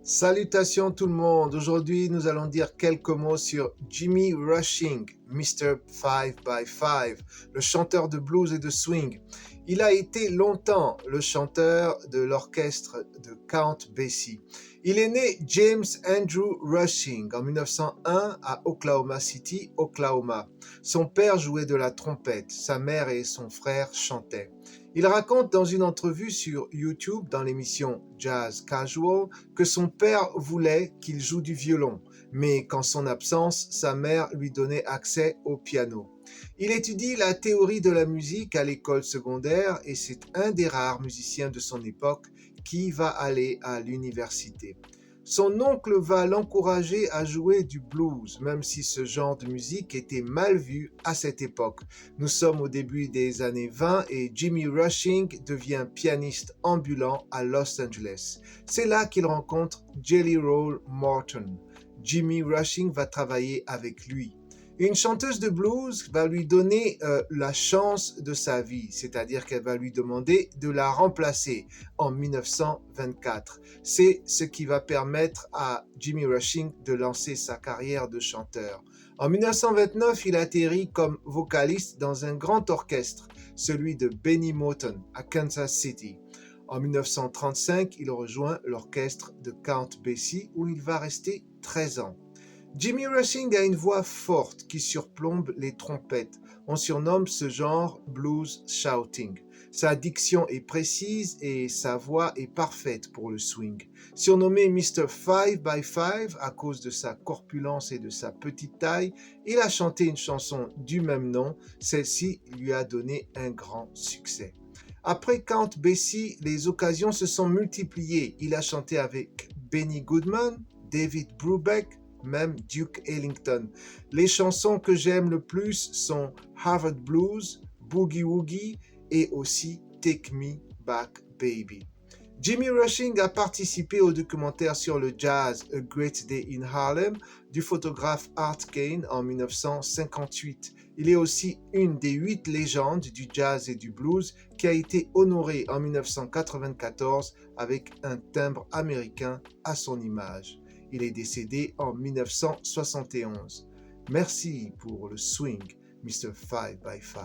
Salutations tout le monde. Aujourd'hui, nous allons dire quelques mots sur Jimmy Rushing, Mr. 5 by 5, le chanteur de blues et de swing. Il a été longtemps le chanteur de l'orchestre de Count Basie. Il est né James Andrew Rushing en 1901 à Oklahoma City, Oklahoma. Son père jouait de la trompette, sa mère et son frère chantaient. Il raconte dans une entrevue sur YouTube dans l'émission Jazz Casual que son père voulait qu'il joue du violon, mais qu'en son absence, sa mère lui donnait accès au piano. Il étudie la théorie de la musique à l'école secondaire et c'est un des rares musiciens de son époque qui va aller à l'université. Son oncle va l'encourager à jouer du blues, même si ce genre de musique était mal vu à cette époque. Nous sommes au début des années 20 et Jimmy Rushing devient pianiste ambulant à Los Angeles. C'est là qu'il rencontre Jelly Roll Morton. Jimmy Rushing va travailler avec lui. Une chanteuse de blues va lui donner la chance de sa vie, c'est-à-dire qu'elle va lui demander de la remplacer en 1924. C'est ce qui va permettre à Jimmy Rushing de lancer sa carrière de chanteur. En 1929, il atterrit comme vocaliste dans un grand orchestre, celui de Benny Moten à Kansas City. En 1935, il rejoint l'orchestre de Count Basie où il va rester 13 ans. Jimmy Rushing a une voix forte qui surplombe les trompettes. On surnomme ce genre blues shouting. Sa diction est précise et sa voix est parfaite pour le swing. Surnommé Mr. 5 by 5 à cause de sa corpulence et de sa petite taille, il a chanté une chanson du même nom. Celle-ci lui a donné un grand succès. Après Count Basie, les occasions se sont multipliées. Il a chanté avec Benny Goodman, David Brubeck, même Duke Ellington. Les chansons que j'aime le plus sont Harvard Blues, Boogie Woogie et aussi Take Me Back Baby. Jimmy Rushing a participé au documentaire sur le jazz A Great Day in Harlem du photographe Art Kane en 1958. Il est aussi une des 8 légendes du jazz et du blues qui a été honorée en 1994 avec un timbre américain à son image. Il est décédé en 1971. Merci pour le swing, Mr. 5 by 5.